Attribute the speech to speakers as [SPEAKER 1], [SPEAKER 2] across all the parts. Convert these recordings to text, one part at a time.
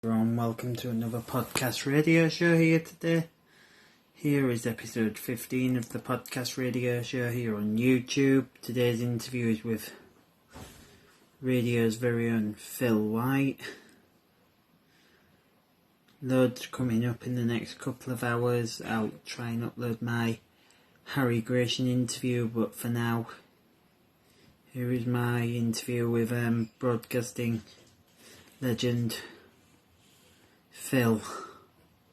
[SPEAKER 1] Everyone, welcome to another podcast radio show here today. Here is episode 15 of the podcast radio show here on YouTube. Today's interview is with radio's very own Phil White. Loads coming up in the next couple of hours. I'll try and upload my Harry Gratian interview, but for now, here is my interview with broadcasting legend Phil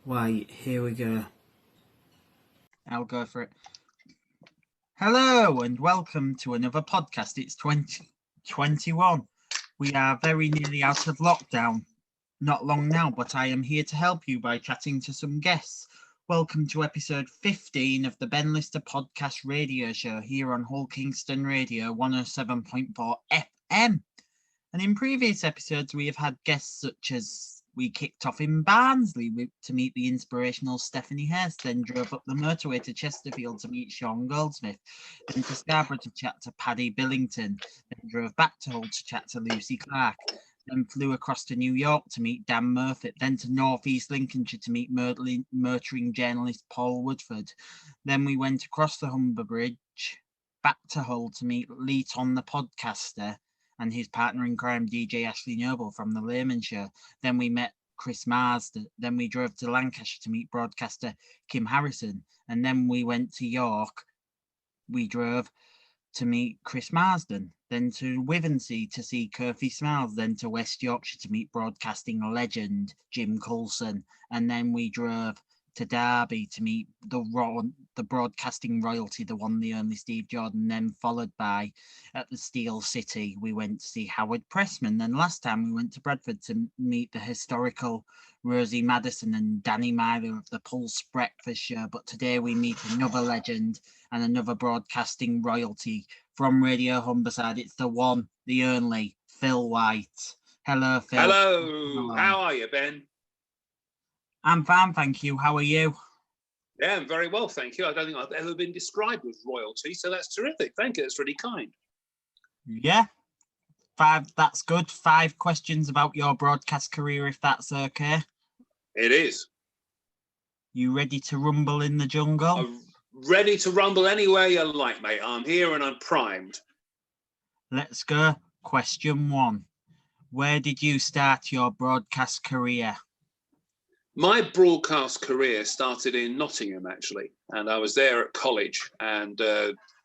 [SPEAKER 1] White. Here we go. I'll go for it. Hello and welcome to another podcast. It's 2021. We are very nearly out of lockdown. Not long now, but I am here to help you by chatting to some guests. Welcome to episode 15 of the Ben Lister podcast radio show here on Hull Kingston Radio 107.4 FM. And in previous episodes, we have had guests such as we kicked off in Barnsley to meet the inspirational Stephanie Hurst, then drove up the motorway to Chesterfield to meet Sean Goldsmith, then to Scarborough to chat to Paddy Billington, then drove back to Hull to chat to Lucy Clark, then flew across to New York to meet Dan Murphy, then to North East Lincolnshire to meet motoring journalist Paul Woodford. Then we went across the Humber Bridge, back to Hull to meet Lee Ton the podcaster, and his partner in crime, DJ Ashley Noble from The Layman Show. Then we met Chris Marsden. Then we drove to Lancashire to meet broadcaster Kim Harrison. And then we went to York. We drove to meet Chris Marsden. Then to Wivensea to see Curfew Smiles. Then to West Yorkshire to meet broadcasting legend Jim Coulson. And then we drove to Derby to meet the broadcasting royalty, the one, the only Steve Jordan. Then followed by, at the Steel City, we went to see Howard Pressman. Then last time we went to Bradford to meet the historical Rosie Madison and Danny Myler of the Pulse Breakfast Show. But today we meet another legend and another broadcasting royalty from Radio Humberside. It's the one, the only, Phil White. Hello, Phil.
[SPEAKER 2] Hello. How are you, Ben?
[SPEAKER 1] I'm fine, thank you. How are you?
[SPEAKER 2] Yeah, I'm very well, thank you. I don't think I've ever been described with royalty, so that's terrific. Thank you. That's really kind.
[SPEAKER 1] Yeah. That's good. 5 questions about your broadcast career, if that's okay.
[SPEAKER 2] It is.
[SPEAKER 1] You ready to rumble in the jungle?
[SPEAKER 2] I'm ready to rumble anywhere you like, mate. I'm here and I'm primed.
[SPEAKER 1] Let's go. Question 1. Where did you start your broadcast career?
[SPEAKER 2] My broadcast career started in Nottingham, actually, and I was there at college and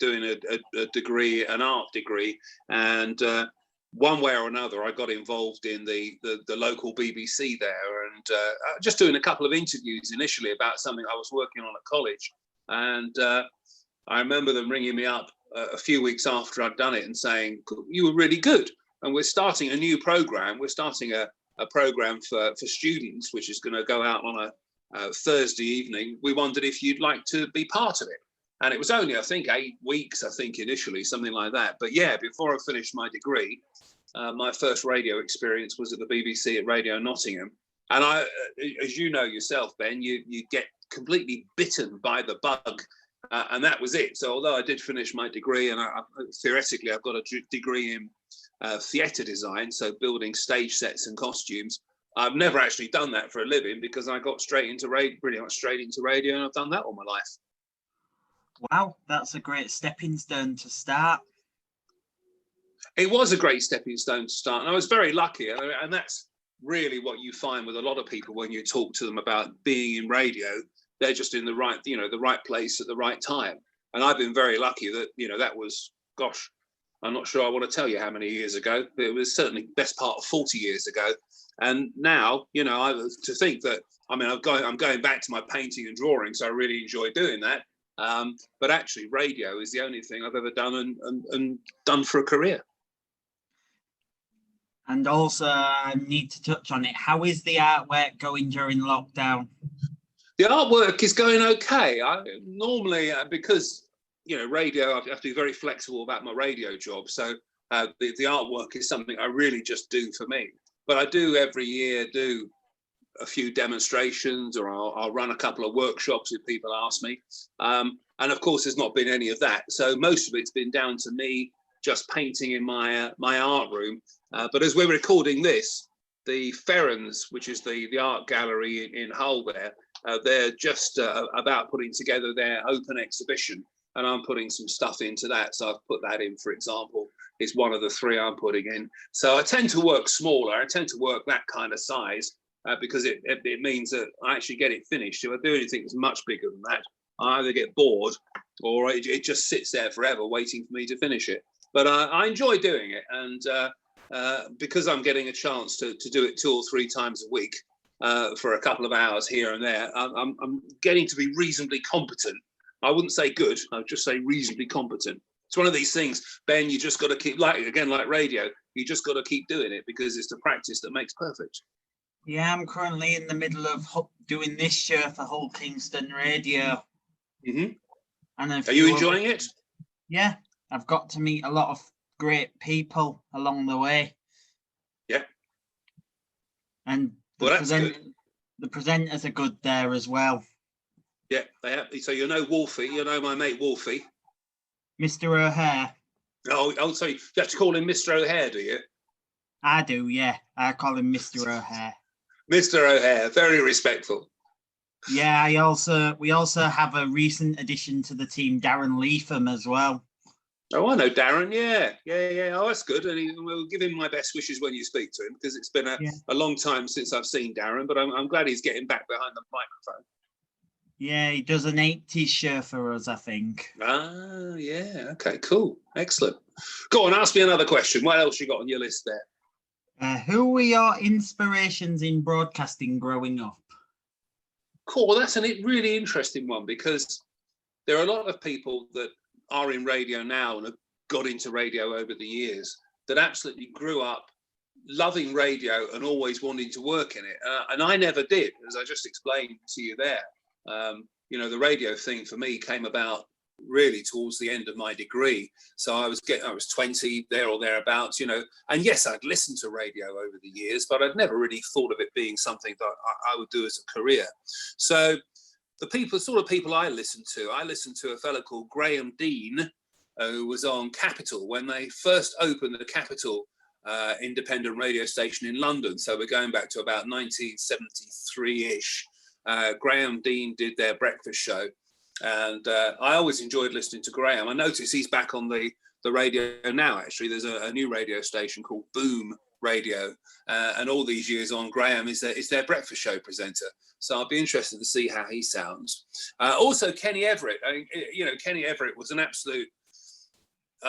[SPEAKER 2] doing a degree, an art degree, and one way or another, I got involved in the local BBC there, and just doing a couple of interviews initially about something I was working on at college, and I remember them ringing me up a few weeks after I'd done it and saying, "You were really good, and we're starting a new program. We're starting a program for students, which is going to go out on a Thursday evening. We wondered if you'd like to be part of it." And it was only, I think, 8 weeks, initially, something like that. But yeah, before I finished my degree, my first radio experience was at the BBC at Radio Nottingham. And I, as you know yourself, Ben, you get completely bitten by the bug. And that was it. So although I did finish my degree, and theoretically I've got a degree in theatre design, so building stage sets and costumes, I've never actually done that for a living because I got pretty much straight into radio, and I've done that all my life.
[SPEAKER 1] Wow, that's a great stepping stone to start.
[SPEAKER 2] It was a great stepping stone to start, and I was very lucky, and that's really what you find with a lot of people when you talk to them about being in radio. They're just in the right place at the right time, and I've been very lucky that that was, gosh, I'm not sure I want to tell you how many years ago, but it was certainly best part of 40 years ago. And now, to think that, I'm going back to my painting and drawing, so I really enjoy doing that. But actually, radio is the only thing I've ever done and done for a career.
[SPEAKER 1] And also, I need to touch on it. How is the artwork going during lockdown?
[SPEAKER 2] The artwork is going okay. Normally, because radio, I have to be very flexible about my radio job. So the artwork is something I really just do for me. But I do every year do a few demonstrations, or I'll run a couple of workshops if people ask me. And of course, there's not been any of that. So most of it's been down to me just painting in my art room. But as we're recording this, the Ferrens, which is the art gallery in Hull there, they're just about putting together their open exhibition, and I'm putting some stuff into that. So I've put that in, for example, is one of the 3 I'm putting in. So I tend to work smaller. I tend to work that kind of size because it means that I actually get it finished. If I do anything that's much bigger than that, I either get bored or it just sits there forever waiting for me to finish it. But I enjoy doing it, and because I'm getting a chance to do it 2 or 3 times a week for a couple of hours here and there, I'm getting to be reasonably competent. I wouldn't say good, I'd just say reasonably competent. It's one of these things, Ben, you just got to keep, like radio, you just got to keep doing it because it's the practice that makes perfect.
[SPEAKER 1] Yeah, I'm currently in the middle of doing this show for Hull Kingston Radio.
[SPEAKER 2] Mm-hmm.
[SPEAKER 1] And
[SPEAKER 2] are you enjoying it?
[SPEAKER 1] Yeah, I've got to meet a lot of great people along the way.
[SPEAKER 2] Yeah.
[SPEAKER 1] And the presenters are good there as well.
[SPEAKER 2] Yeah, they have. So you know Wolfie, you know my mate Wolfie.
[SPEAKER 1] Mr. O'Hare.
[SPEAKER 2] Oh, sorry, you have to call him Mr. O'Hare, do you?
[SPEAKER 1] I do, yeah. I call him Mr. O'Hare.
[SPEAKER 2] Mr. O'Hare, very respectful.
[SPEAKER 1] Yeah, we also have a recent addition to the team, Darren Leatham, as well.
[SPEAKER 2] Oh, I know Darren. Yeah. Oh, that's good. And we'll give him my best wishes when you speak to him, because it's been a long time since I've seen Darren. But I'm glad he's getting back behind the microphone.
[SPEAKER 1] Yeah, he does an 80s show for us, I think.
[SPEAKER 2] Ah, yeah. Okay, cool. Excellent. Go on, ask me another question. What else you got on your list there?
[SPEAKER 1] Who were your inspirations in broadcasting growing up?
[SPEAKER 2] Cool. Well, that's a really interesting one, because there are a lot of people that are in radio now and have got into radio over the years that absolutely grew up loving radio and always wanting to work in it. And I never did, as I just explained to you there. The radio thing for me came about really towards the end of my degree. So I was 20 there or thereabouts, and yes, I'd listened to radio over the years, but I'd never really thought of it being something that I would do as a career. So the sort of people I listened to a fellow called Graham Dean, who was on Capital when they first opened the Capital independent radio station in London. So we're going back to about 1973-ish. Graham Dean did their breakfast show, and I always enjoyed listening to Graham. I notice he's back on the radio now, actually. There's a new radio station called Boom Radio, and all these years on, Graham is their breakfast show presenter. So I'll be interested to see how he sounds. Also, Kenny Everett. Kenny Everett was an absolute.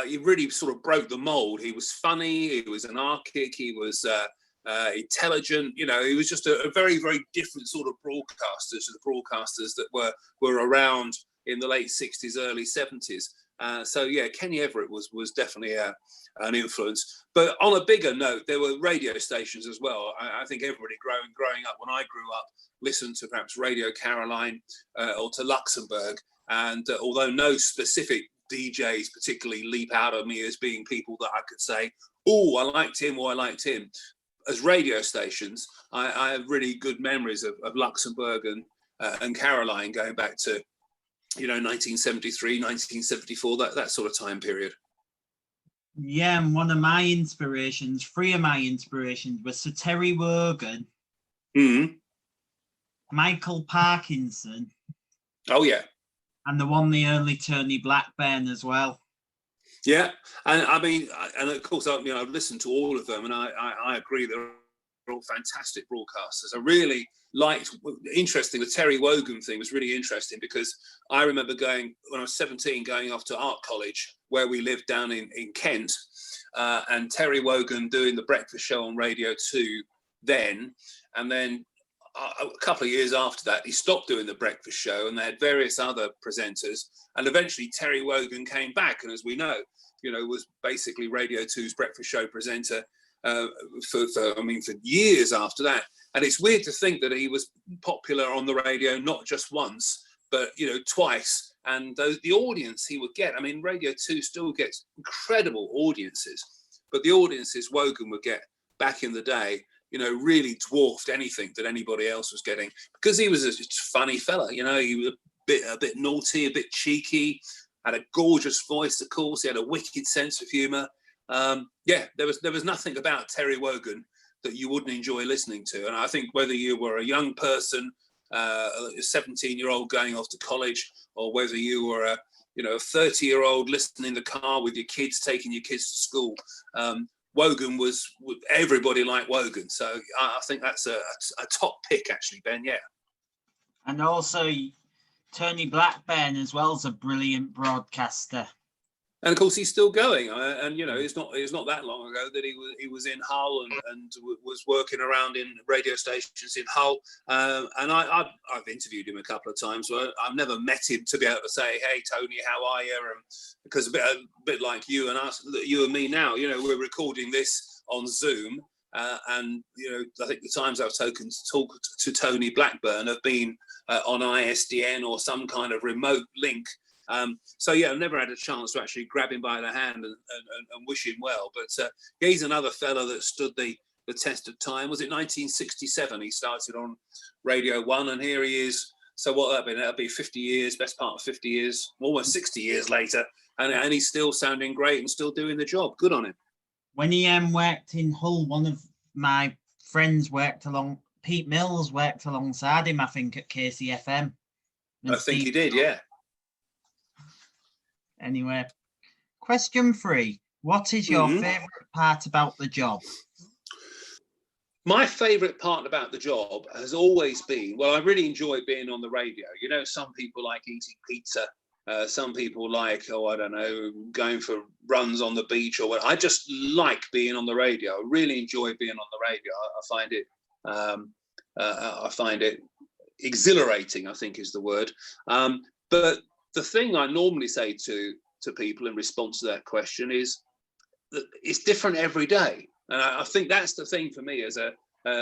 [SPEAKER 2] He really sort of broke the mold. He was funny. He was anarchic. He was intelligent. He was just a very, very different sort of broadcaster to the broadcasters that were around in the late 60s, early 70s. So yeah, Kenny Everett was definitely an influence. But on a bigger note, there were radio stations as well. I think everybody growing up, when I grew up, listened to perhaps Radio Caroline or to Luxembourg. And although no specific DJs particularly leap out of me as being people that I could say, oh, I liked him or I liked him, as radio stations, I have really good memories of Luxembourg and Caroline going back to 1973, 1974, that sort of time period.
[SPEAKER 1] Yeah, and one of my inspirations, 3 of my inspirations, were Sir Terry Wogan, Michael Parkinson.
[SPEAKER 2] Oh yeah,
[SPEAKER 1] and the one, the only Tony Blackburn as well.
[SPEAKER 2] Yeah, and I mean, and of course, I've listened to all of them, and I agree they're all fantastic broadcasters. I really liked, interesting, the Terry Wogan thing was really interesting, because I remember when I was 17, going off to art college where we lived down in Kent, and Terry Wogan doing the breakfast show on Radio 2 then, and then a couple of years after that, he stopped doing the breakfast show, and they had various other presenters. And eventually Terry Wogan came back, and as we know, was basically Radio 2's breakfast show presenter for years after that. And it's weird to think that he was popular on the radio, not just once, but, twice. And the audience he would get, Radio 2 still gets incredible audiences, but the audiences Wogan would get back in the day, really dwarfed anything that anybody else was getting, because he was a funny fella. He was a bit naughty, a bit cheeky, had a gorgeous voice, of course. He had a wicked sense of humour. There was nothing about Terry Wogan that you wouldn't enjoy listening to. And I think whether you were a young person, a 17-year-old going off to college, or whether you were a 30-year-old listening in the car with your kids, taking your kids to school, Wogan everybody liked Wogan. So I think that's a top pick, actually, Ben. Yeah.
[SPEAKER 1] And also Tony Blackburn as well is a brilliant broadcaster.
[SPEAKER 2] And of course, he's still going. And it's not that long ago that he was in Hull and was working around in radio stations in Hull. And I've interviewed him a couple of times. But I've never met him to be able to say, "Hey, Tony, how are you?" Because a bit like you and me now. We're recording this on Zoom, and I think the times I've taken to talk to Tony Blackburn have been on ISDN or some kind of remote link. So yeah, I've never had a chance to actually grab him by the hand and wish him well. But he's another fella that stood the test of time. Was it 1967? He started on Radio 1, and here he is. So what that'll be 50 years, best part of 50 years, almost 60 years later, and he's still sounding great and still doing the job. Good on him.
[SPEAKER 1] When he worked in Hull, one of my friends Pete Mills worked alongside him, I think, at KCFM.
[SPEAKER 2] I think he did, yeah.
[SPEAKER 1] Anyway, question 3. What is your favourite part about the job?
[SPEAKER 2] My favourite part about the job has always been, well, I really enjoy being on the radio. Some people like eating pizza. Some people like, going for runs on the beach or what. I just like being on the radio. I really enjoy being on the radio. I find it exhilarating, I think is the word. But the thing I normally say to people in response to that question is that it's different every day. And I think that's the thing for me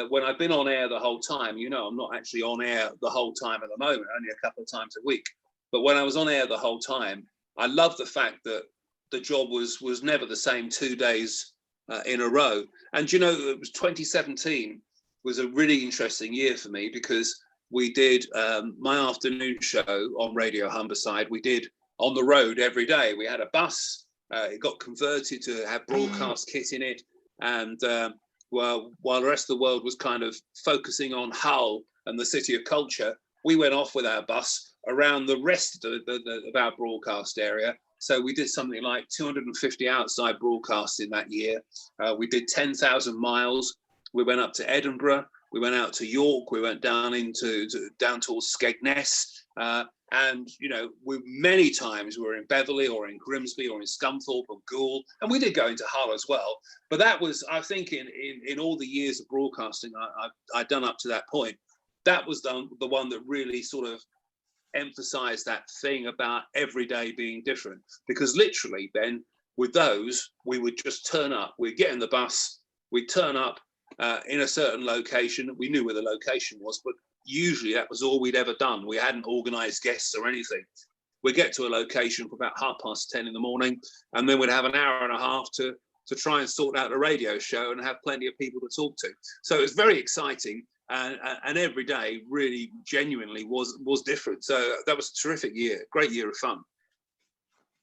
[SPEAKER 2] when I've been on air the whole time. I'm not actually on air the whole time at the moment, only a couple of times a week. But when I was on air the whole time, I love the fact that the job was never the same 2 days in a row. And, it was 2017 was a really interesting year for me because we did my afternoon show on Radio Humberside. We did on the road every day. We had a bus. It got converted to have broadcast kit in it. And while the rest of the world was kind of focusing on Hull and the City of Culture, we went off with our bus around the rest of our broadcast area. So we did something like 250 outside broadcasts in that year. We did 10,000 miles. We went up to Edinburgh. We went out to York. We went down towards Skegness. And, many times we were in Beverley or in Grimsby or in Scunthorpe or Goole. And we did go into Hull as well. But that was, I think, in all the years of broadcasting I'd done up to that point, that was the one that really sort of emphasized that thing about every day being different. Because literally, Ben, with those, we would just turn up. We'd get in the bus. We'd turn up in a certain location. We knew where the location was, but usually that was all we'd ever done. We hadn't organised guests or anything. We'd get to a location for about 10:30 in the morning, and then we'd have an hour and a half to try and sort out a radio show and have plenty of people to talk to. So it was very exciting, and every day really genuinely was different. So that was a terrific year, great year of fun.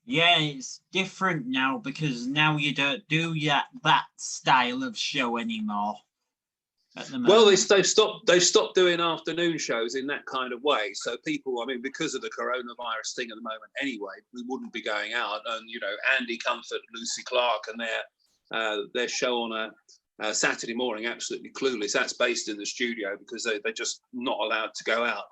[SPEAKER 1] Yeah, it's different now because now you don't do that style of show anymore.
[SPEAKER 2] Well, they've stopped doing afternoon shows in that kind of way. So people, because of the coronavirus thing at the moment anyway, we wouldn't be going out. And, Andy Comfort, Lucy Clark and their show on a Saturday morning, Absolutely Clueless, that's based in the studio because they're just not allowed to go out.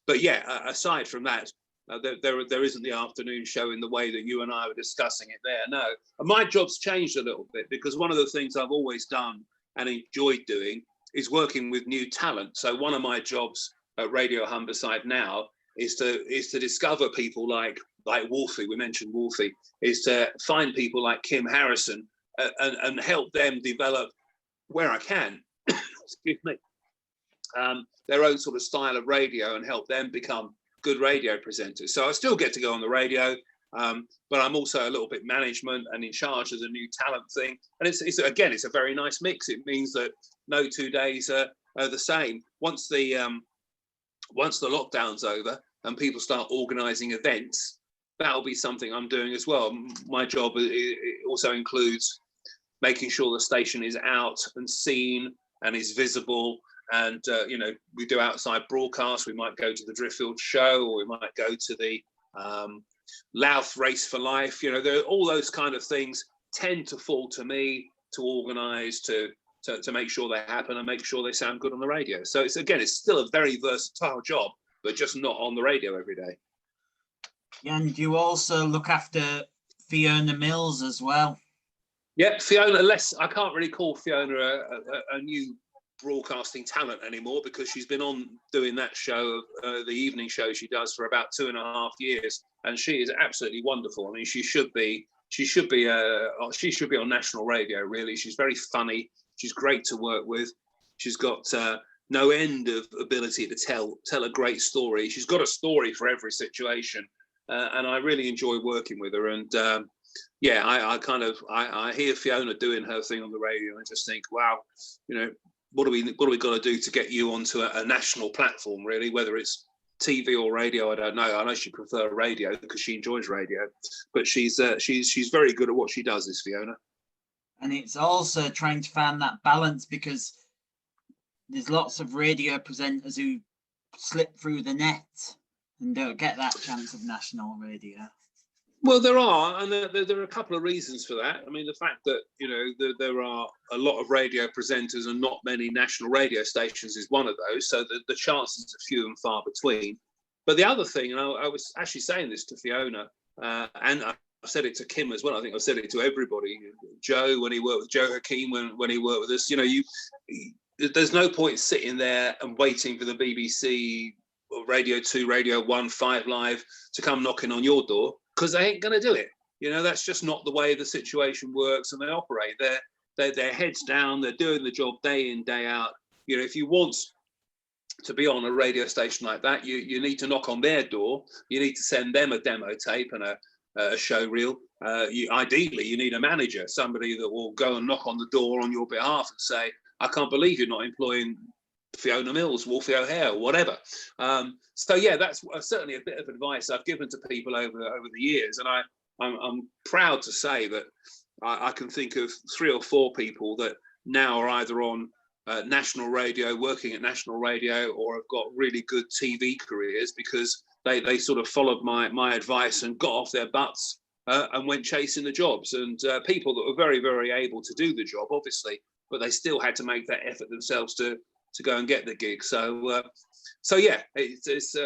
[SPEAKER 2] But yeah, aside from that, there isn't the afternoon show in the way that you and I were discussing it there. No, and my job's changed a little bit because one of the things I've always done and enjoyed doing is working with new talent. So one of my jobs at Radio Humberside now is to discover people like Wolfie. We mentioned Wolfie. Is to find people like Kim Harrison and help them develop where I can. Excuse me. Their own sort of style of radio and help them become good radio presenters. So I still get to go on the radio. But I'm also a little bit management and in charge of the new talent thing. And it's a very nice mix. It means that no 2 days are the same. Once the lockdown's over and people start organising events, that'll be something I'm doing as well. My job also includes making sure the station is out and seen and is visible. And, you know, we do outside broadcasts. We might go to the Driffield show, or we might go to the Louth Race for Life. You know, all those kind of things tend to fall to me to organise, to make sure they happen and make sure they sound good on the radio. So it's still a very versatile job, but just not on the radio every day.
[SPEAKER 1] And you also look after Fiona Mills as well. Yeah,
[SPEAKER 2] Fiona, I can't really call Fiona a new broadcasting talent anymore, because she's been on doing that show, the evening show she does, for about 2.5 years, and she is absolutely wonderful. I mean, she should be on national radio, really. She's very funny. She's great to work with. She's got no end of ability to tell a great story. She's got a story for every situation, and I really enjoy working with her. And I hear Fiona doing her thing on the radio, and I just think, wow, you know, what do we got to do to get you onto a national platform, really? Whether it's TV or radio, I don't know. I know she prefers radio because she enjoys radio, but she's very good at what she does, is Fiona.
[SPEAKER 1] And it's also trying to find that balance, because there's lots of radio presenters who slip through the net and don't get that chance of national radio.
[SPEAKER 2] Well, there are, and there are a couple of reasons for that. I mean, the fact that, you know, there are a lot of radio presenters and not many national radio stations is one of those. So the chances are few and far between. But the other thing, and I was actually saying this to Fiona, and I've said it to Kim as well. I think I've said it to everybody. Joe, when he worked with Joe Hakeem, when he worked with us, you know, there's no point sitting there and waiting for the BBC, or Radio 2, Radio 1, 5 Live to come knocking on your door, because they ain't going to do it. You know, that's just not the way the situation works and they operate. They're heads down, they're doing the job day in, day out. You know, if you want to be on a radio station like that, you need to knock on their door. You need to send them a demo tape and a show reel. Ideally, you need a manager, somebody that will go and knock on the door on your behalf and say, I can't believe you're not employing Fiona Mills, Wolfie O'Hare, or whatever. So yeah, that's certainly a bit of advice I've given to people over the years, and I'm proud to say that I can think of 3 or 4 people that now are either on national radio, working at national radio, or have got really good TV careers because they sort of followed my advice and got off their butts and went chasing the jobs. And people that were very, very able to do the job, obviously, but they still had to make that effort themselves to go and get the gig. So yeah,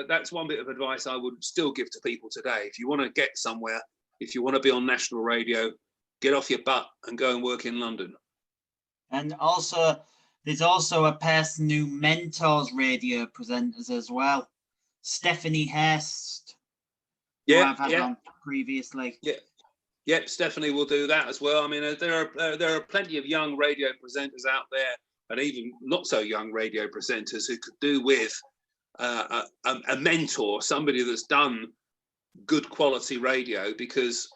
[SPEAKER 2] that's one bit of advice I would still give to people today. If you want to get somewhere, if you want to be on national radio, get off your butt and go and work in London.
[SPEAKER 1] And also, there's also a person who mentors radio presenters as well, Stephanie Hurst.
[SPEAKER 2] Yeah,
[SPEAKER 1] who I've had on previously.
[SPEAKER 2] Yeah, Stephanie will do that as well. I mean, there are plenty of young radio presenters out there, and even not so young radio presenters, who could do with a mentor, somebody that's done good quality radio. Because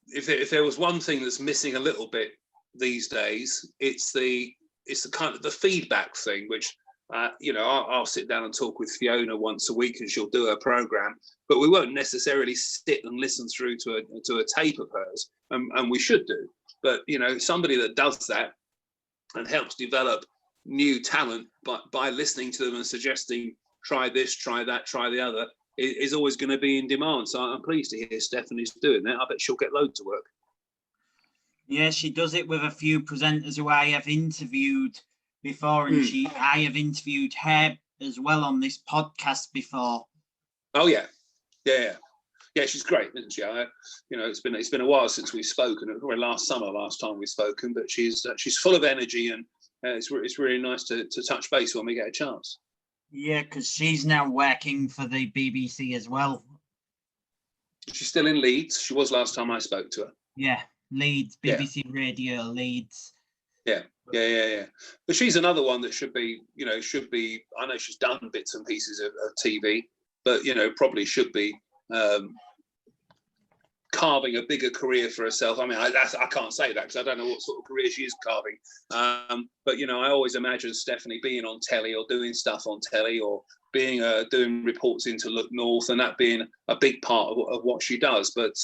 [SPEAKER 2] if there was one thing that's missing a little bit these days, it's the kind of the feedback thing, which you know, I'll sit down and talk with Fiona once a week and she'll do her program, but we won't necessarily sit and listen through to a tape of hers, and we should do. But you know, somebody that does that and helps develop new talent by listening to them and suggesting, try this, try that, try the other, is always going to be in demand. So I'm pleased to hear Stephanie's doing that. I bet she'll get loads of work.
[SPEAKER 1] Yeah, she does it with a few presenters who I have interviewed before, and I have interviewed her as well on this podcast before. Oh
[SPEAKER 2] yeah, she's great, isn't she? You know, it's been a while since we've spoken. It was probably last time we've spoken, but she's full of energy, and it's really nice to touch base when we get a chance.
[SPEAKER 1] Yeah, because she's now working for the BBC as well.
[SPEAKER 2] She's still in Leeds. She was last time I spoke to her.
[SPEAKER 1] Yeah, Leeds, BBC Radio Leeds.
[SPEAKER 2] Yeah. But she's another one that should be, I know she's done bits and pieces of TV, but, you know, probably should be carving a bigger career for herself. I mean, I can't say that because I don't know what sort of career she is carving. But, you know, I always imagine Stephanie being on telly or doing stuff on telly, or doing reports into Look North, and that being a big part of what she does. But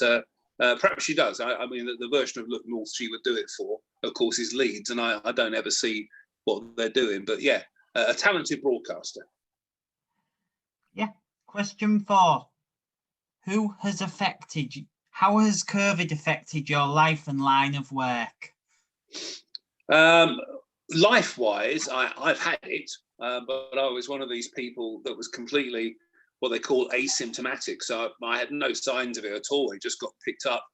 [SPEAKER 2] Perhaps she does. I mean, the version of Look North she would do it for, of course, is Leeds, and I don't ever see what they're doing. But yeah, a talented broadcaster.
[SPEAKER 1] Yeah. Question 4. How has COVID affected your life and line of work?
[SPEAKER 2] Life-wise, I've had it, but I was one of these people that was completely what they call asymptomatic. So I had no signs of it at all. It just got picked up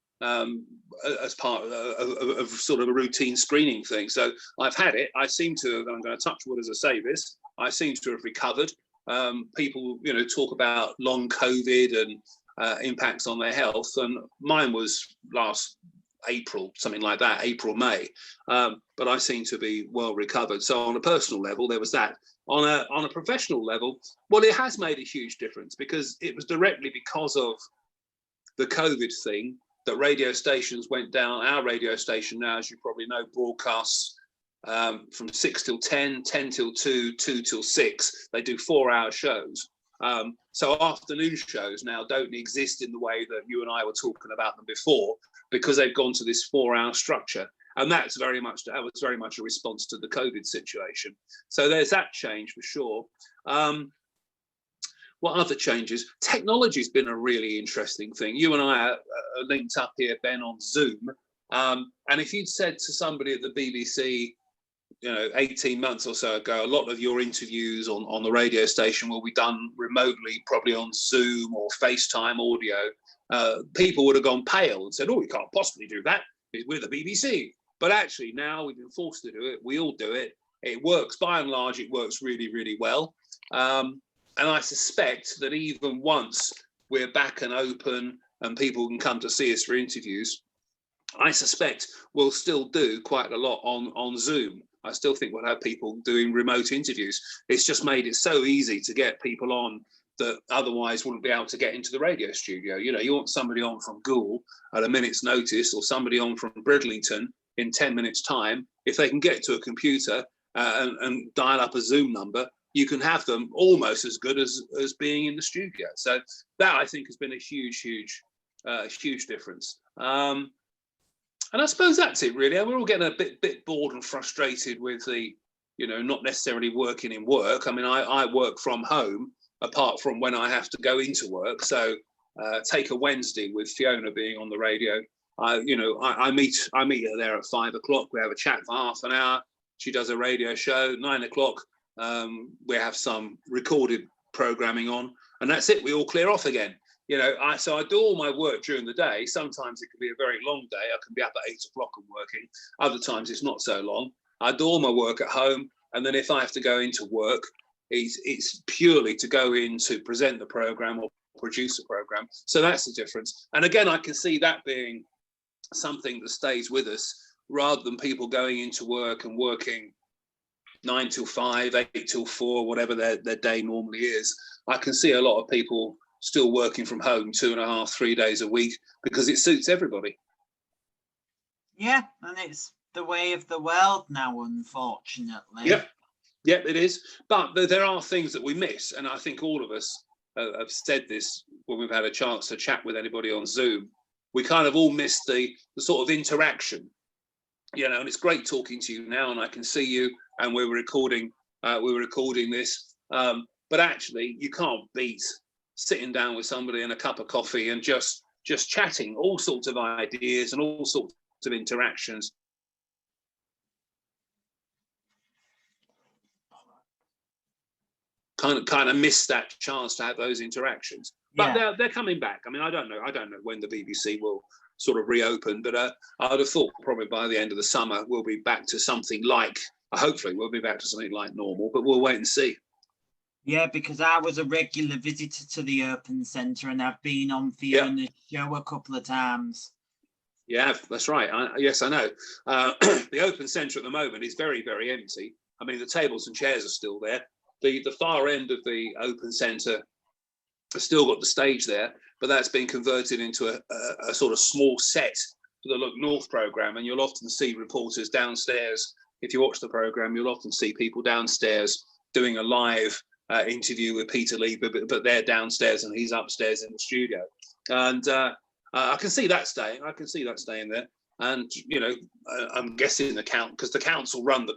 [SPEAKER 2] as part of sort of a routine screening thing. So I've had it. I seem to have, I'm going to touch wood as I say this, I seem to have recovered. People, talk about long COVID and impacts on their health, and mine was last April, something like that, April, May. But I seem to be well recovered. So on a personal level, there was that. On a professional level, well, it has made a huge difference, because it was directly because of the COVID thing that radio stations went down. Our radio station now, as you probably know, broadcasts from 6 till 10, 10 till 2, 2 till 6. They do 4-hour shows. So afternoon shows now don't exist in the way that you and I were talking about them before, because they've gone to this 4-hour structure. And that was very much a response to the COVID situation. So there's that change for sure. What other changes? Technology's been a really interesting thing. You and I are linked up here, Ben, on Zoom. And if you'd said to somebody at the BBC, 18 months or so ago, a lot of your interviews on the radio station will be done remotely, probably on Zoom or FaceTime audio, people would have gone pale and said, oh, we can't possibly do that. We're the BBC. But actually now we've been forced to do it. We all do it. It works. By and large, it works really, really well. And I suspect that even once we're back and open and people can come to see us for interviews, I suspect we'll still do quite a lot on Zoom. I still think we'll have people doing remote interviews. It's just made it so easy to get people on that otherwise wouldn't be able to get into the radio studio. You want somebody on from Goole at a minute's notice, or somebody on from Bridlington in 10 minutes time. If they can get to a computer and dial up a Zoom number, you can have them almost as good as being in the studio. So that, I think, has been a huge difference. And I suppose that's it, really. We're all getting a bit bored and frustrated with the, not necessarily working in work. I mean, I work from home, apart from when I have to go into work. So take a Wednesday with Fiona being on the radio. I meet her there at 5 o'clock. We have a chat for half an hour. She does a radio show. 9 o'clock, we have some recorded programming on, and that's it. We all clear off again. So I do all my work during the day. Sometimes it can be a very long day. I can be up at 8 o'clock and working. Other times it's not so long. I do all my work at home, and then if I have to go into work, it's purely to go in to present the program or produce a program. So that's the difference. And again, I can see that being something that stays with us, rather than people going into work and working 9 till 5, 8 till 4, whatever their day normally is. I can see a lot of people still working from home 2.5, 3 days a week, because it suits everybody.
[SPEAKER 1] Yeah, and it's the way of the world now, unfortunately.
[SPEAKER 2] Yep, it is. But there are things that we miss, and I think all of us have said this when we've had a chance to chat with anybody on Zoom. We kind of all miss the sort of interaction, and it's great talking to you now, and I can see you, and we're recording this. But actually, you can't beat sitting down with somebody and a cup of coffee and just chatting, all sorts of ideas and all sorts of interactions. Kind of miss that chance to have those interactions. But they're coming back. I mean, I don't know when the BBC will sort of reopen, but I would have thought probably by the end of the summer we'll be back to something like, hopefully we'll be back to something like normal, but we'll wait and see.
[SPEAKER 1] Yeah, because I was a regular visitor to the Open Centre, and I've been on Fiona's show a couple of times. Yeah,
[SPEAKER 2] that's right. Yes, I know. The Open Centre at the moment is very, very empty. I mean, the tables and chairs are still there. The far end of the Open Centre has still got the stage there, but that's been converted into a sort of small set for the Look North programme, and you'll often see reporters downstairs. If you watch the programme, you'll often see people downstairs doing a live interview with Peter Lee, but they're downstairs and he's upstairs in the studio. And I can see that staying. I can see that staying there. And, you know, I'm guessing because the council run the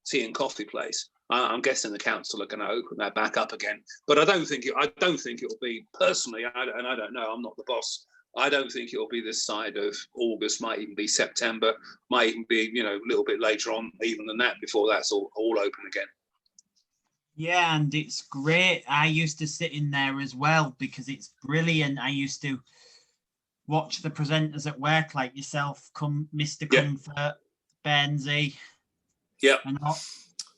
[SPEAKER 2] tea and coffee place. I'm guessing the council are going to open that back up again. But I don't think it'll be, personally, and I don't know, I'm not the boss. I don't think it'll be this side of August, might even be September, might even be, you know, a little bit later on, even than that, before that's all open again.
[SPEAKER 1] Yeah, and it's great. I used to sit in there as well because it's brilliant. I used to watch the presenters at work like yourself, Mr. Comfort, Bernsey,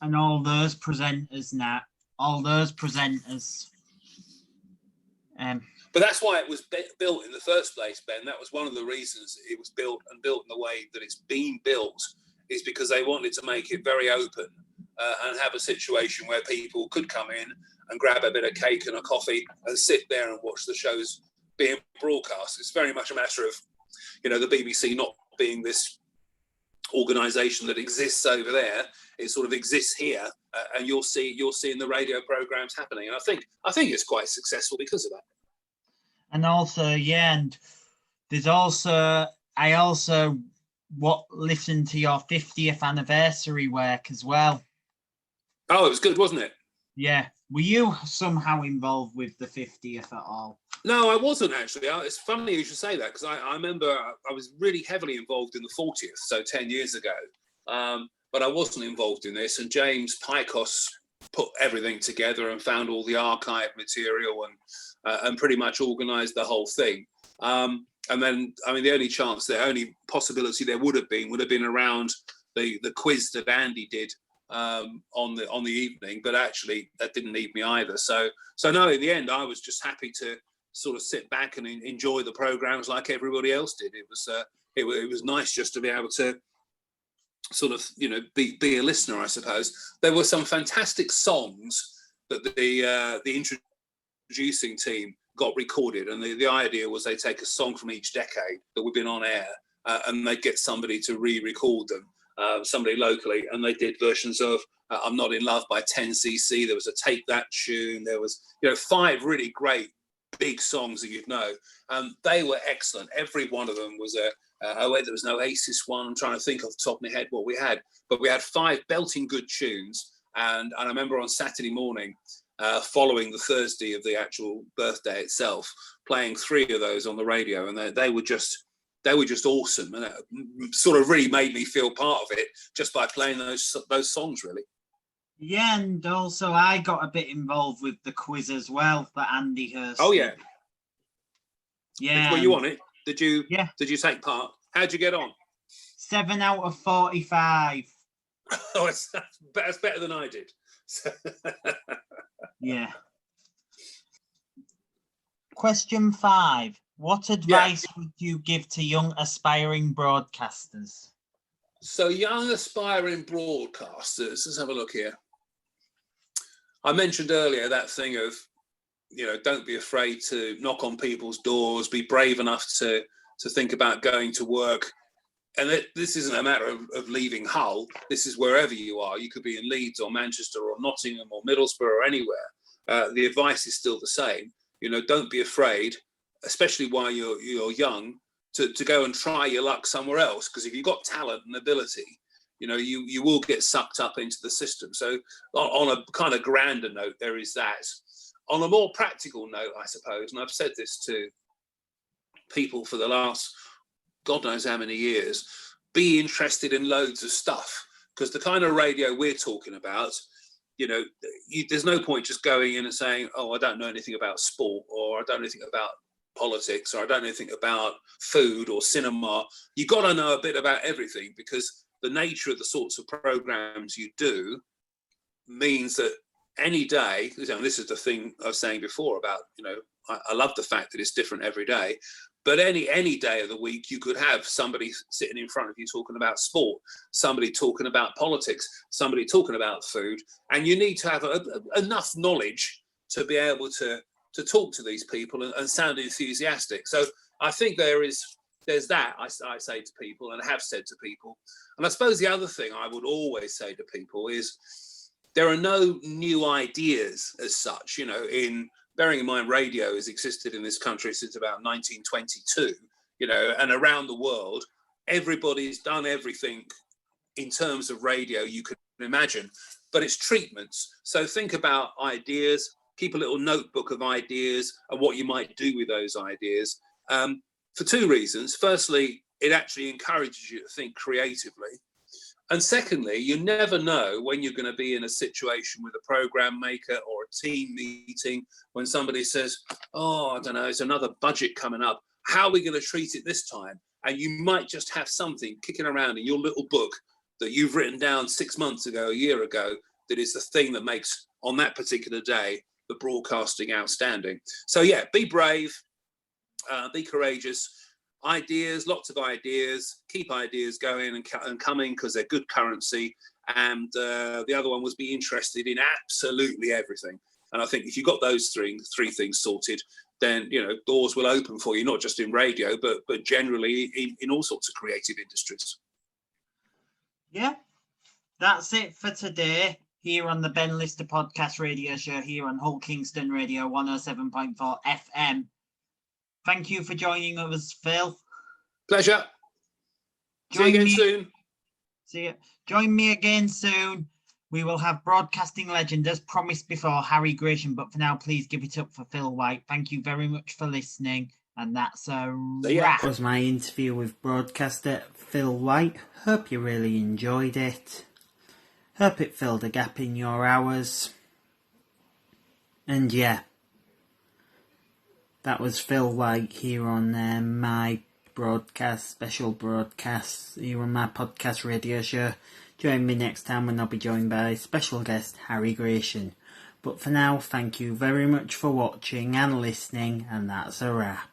[SPEAKER 1] and all those presenters now. All those presenters.
[SPEAKER 2] But that's why it was built in the first place, Ben. That was one of the reasons it was built in the way that it's been built, is because they wanted to make it very open and have a situation where people could come in and grab a bit of cake and a coffee and sit there and watch the shows being broadcast. It's very much a matter of, you know, the BBC not being this organisation that exists over there. It sort of exists here, and you're seeing the radio programmes happening. And I think it's quite successful because of that.
[SPEAKER 1] And also, yeah, and there's also, I also listened to your 50th anniversary work as well.
[SPEAKER 2] Oh, it was good, wasn't it?
[SPEAKER 1] Yeah. Were you somehow involved with the 50th at all?
[SPEAKER 2] No, I wasn't actually. It's funny you should say that, because I remember I was really heavily involved in the 40th, so 10 years ago. But I wasn't involved in this, and James Pykos put everything together and found all the archive material and pretty much organised the whole thing. And then, I mean, the only possibility there would have been around the quiz that Andy did on the evening, but actually that didn't need me either. So no, in the end, I was just happy to sort of sit back and enjoy the programs like everybody else did. It was nice just to be able to sort of, you know, be a listener, I suppose. There were some fantastic songs that the introducing team got recorded, and the idea was they take a song from each decade that we've been on air, and they get somebody to re-record them, somebody locally, and they did versions of I'm Not in Love by 10cc. There was a Take That tune. There was, you know, 5 really great big songs that you'd know. They were excellent. Every one of them was there was no Oasis one. I'm trying to think off the top of my head what we had, but we had 5 belting good tunes. And I remember on Saturday morning, following the Thursday of the actual birthday itself, playing 3 of those on the radio, and they were just awesome, and it sort of really made me feel part of it just by playing those songs, really.
[SPEAKER 1] Yeah, and also I got a bit involved with the quiz as well that Andy Hurst.
[SPEAKER 2] Oh yeah.
[SPEAKER 1] Yeah.
[SPEAKER 2] Were you on it? Did you?
[SPEAKER 1] Yeah.
[SPEAKER 2] Did you take part? How'd you get on?
[SPEAKER 1] 7 out of 45.
[SPEAKER 2] Oh, that's better than I did.
[SPEAKER 1] Yeah. Question 5. What advice would you give to young aspiring broadcasters?
[SPEAKER 2] So, young aspiring broadcasters, let's have a look here. I mentioned earlier that thing of, you know, don't be afraid to knock on people's doors, be brave enough to think about going to work. And this isn't a matter of leaving Hull. This is wherever you are. You could be in Leeds or Manchester or Nottingham or Middlesbrough or anywhere. The advice is still the same. You know, don't be afraid, especially while you're young, to go and try your luck somewhere else. Because if you've got talent and ability, you know, you will get sucked up into the system. So on a kind of grander note, there is that. On a more practical note, I suppose, and I've said this to people for the last God knows how many years, be interested in loads of stuff. Because the kind of radio we're talking about, you know, there's no point just going in and saying, oh, I don't know anything about sport, or I don't know anything about politics, or I don't know anything about food or cinema. You got to know a bit about everything, because the nature of the sorts of programs you do means that any day, you know, this is the thing I was saying before about, you know, I love the fact that it's different every day, but any day of the week you could have somebody sitting in front of you talking about sport, somebody talking about politics, somebody talking about food, and you need to have enough knowledge to be able to talk to these people and sound enthusiastic. So I think there's that I say to people and have said to people. And I suppose the other thing I would always say to people is there are no new ideas as such, you know, bearing in mind radio has existed in this country since about 1922. and around the world, everybody's done everything in terms of radio you can imagine, but it's treatments. So think about ideas, keep a little notebook of ideas and what you might do with those ideas, for two reasons. Firstly, it actually encourages you to think creatively. And secondly, you never know when you're going to be in a situation with a program maker or a team meeting when somebody says, oh, I don't know, there's another budget coming up. How are we going to treat it this time? And you might just have something kicking around in your little book that you've written down 6 months ago, a year ago, that is the thing that makes, on that particular day, the broadcasting outstanding. So yeah, be brave, be courageous. Ideas, lots of ideas, keep ideas going and coming, because they're good currency. And the other one was be interested in absolutely everything. And I think if you've got those three things sorted, then doors will open for you, not just in radio, but generally in all sorts of creative industries.
[SPEAKER 1] Yeah, that's it for today here on the Ben Lister Podcast Radio Show here on Hull Kingston Radio 107.4 FM. Thank you for joining us, Phil.
[SPEAKER 2] Pleasure. See you again soon.
[SPEAKER 1] See you. Join me again soon. We will have broadcasting legend, as promised before, Harry Gresham. But for now, please give it up for Phil White. Thank you very much for listening. And that's a wrap.
[SPEAKER 3] That was my interview with broadcaster Phil White. Hope you really enjoyed it. Hope it filled a gap in your hours. And yeah, that was Phil White here on my special broadcast here on my podcast radio show. Join me next time when I'll be joined by special guest Harry Gresham. But for now, thank you very much for watching and listening, and that's a wrap.